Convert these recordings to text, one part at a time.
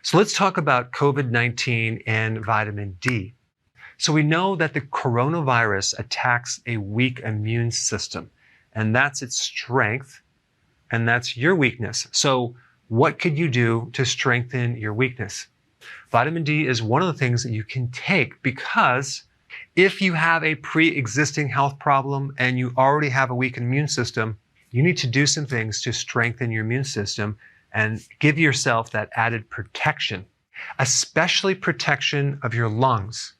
So let's talk about COVID-19 and vitamin D. So we know that the coronavirus attacks a weak immune system, and that's its strength, and that's your weakness. So what could you do to strengthen your weakness? Vitamin D is one of the things that you can take, because if you have a pre-existing health problem and you already have a weak immune system, you need to do some things to strengthen your immune system and give yourself that added protection, especially protection of your lungs.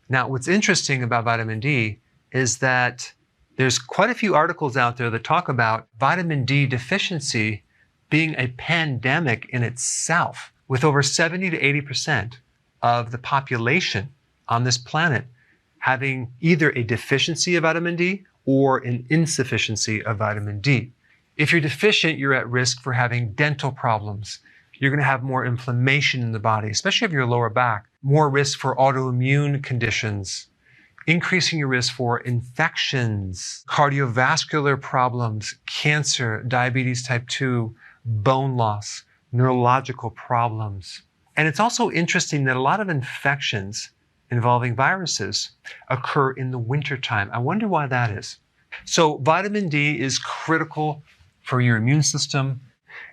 Now, what's interesting about vitamin D is that there's quite a few articles out there that talk about vitamin D deficiency being a pandemic in itself, with over 70 to 80% of the population on this planet having either a deficiency of vitamin D or an insufficiency of vitamin D. If you're deficient, you're at risk for having dental problems. You're going to have more inflammation in the body, especially if your lower back, more risk for autoimmune conditions, increasing your risk for infections, cardiovascular problems, cancer, diabetes type 2, bone loss, neurological problems. And it's also interesting that a lot of infections involving viruses occur in the wintertime. I wonder why that is. So vitamin D is critical for your immune system.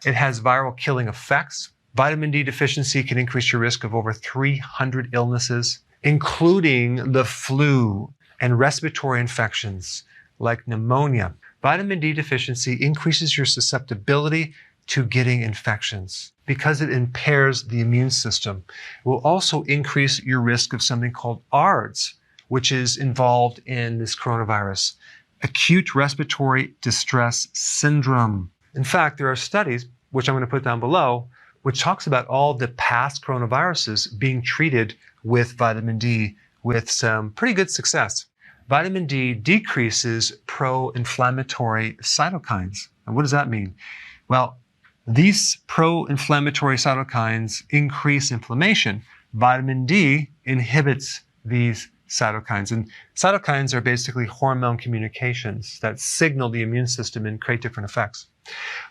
It has viral killing effects. Vitamin D deficiency can increase your risk of over 300 illnesses, including the flu and respiratory infections like pneumonia. Vitamin D deficiency increases your susceptibility to getting infections because it impairs the immune system. It will also increase your risk of something called ARDS, which is involved in this coronavirus, acute respiratory distress syndrome. In fact, there are studies, which I'm going to put down below, which talks about all the past coronaviruses being treated with vitamin D with some pretty good success. Vitamin D decreases pro-inflammatory cytokines. And what does that mean? Well, these pro-inflammatory cytokines increase inflammation. Vitamin D inhibits these cytokines. And cytokines are basically hormone communications that signal the immune system and create different effects.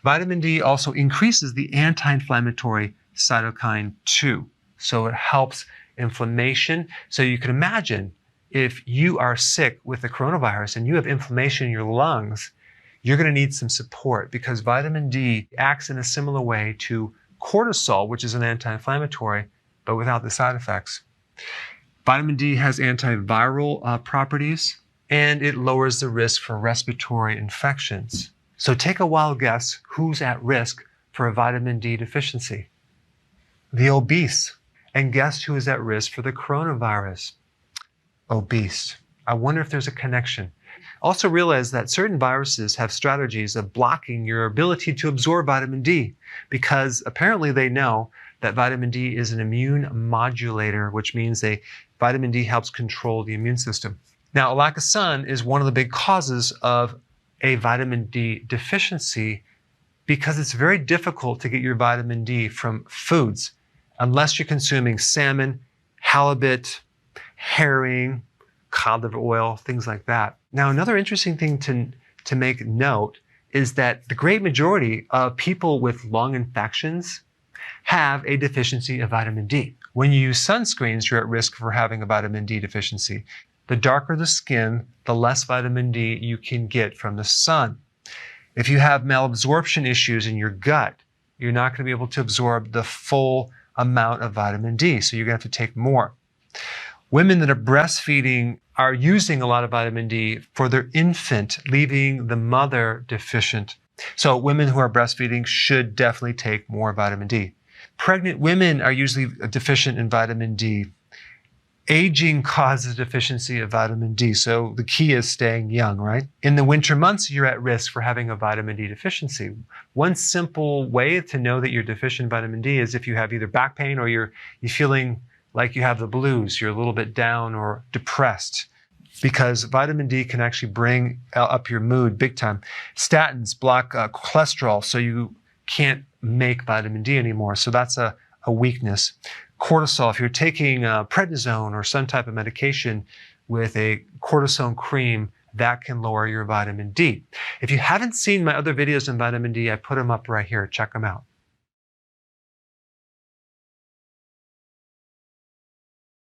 Vitamin D also increases the anti-inflammatory cytokine 2. So it helps inflammation. So you can imagine if you are sick with the coronavirus and you have inflammation in your lungs, you're going to need some support, because vitamin D acts in a similar way to cortisol, which is an anti-inflammatory, but without the side effects. Vitamin D has antiviral properties, and it lowers the risk for respiratory infections. So take a wild guess who's at risk for a vitamin D deficiency? The obese. And guess who is at risk for the coronavirus? Obese. I wonder if there's a connection. Also realize that certain viruses have strategies of blocking your ability to absorb vitamin D, because apparently they know that vitamin D is an immune modulator, which means vitamin D helps control the immune system. Now, a lack of sun is one of the big causes of a vitamin D deficiency, because it's very difficult to get your vitamin D from foods unless you're consuming salmon, halibut, herring, cod liver oil, things like that. Now, another interesting thing to make note is that the great majority of people with lung infections have a deficiency of vitamin D. When you use sunscreens, you're at risk for having a vitamin D deficiency. The darker the skin, the less vitamin D you can get from the sun. If you have malabsorption issues in your gut, you're not going to be able to absorb the full amount of vitamin D, so you're going to have to take more. Women that are breastfeeding are using a lot of vitamin D for their infant, leaving the mother deficient. So women who are breastfeeding should definitely take more vitamin D. Pregnant women are usually deficient in vitamin D. Aging causes deficiency of vitamin D, so the key is staying young, right? In the winter months, you're at risk for having a vitamin D deficiency. One simple way to know that you're deficient in vitamin D is if you have either back pain or you're feeling like you have the blues, you're a little bit down or depressed, because vitamin D can actually bring up your mood big time. Statins block cholesterol, so you can't make vitamin D anymore, so that's a weakness. Cortisol, if you're taking prednisone or some type of medication with a cortisone cream, that can lower your vitamin D. If you haven't seen my other videos on vitamin D, I put them up right here. Check them out.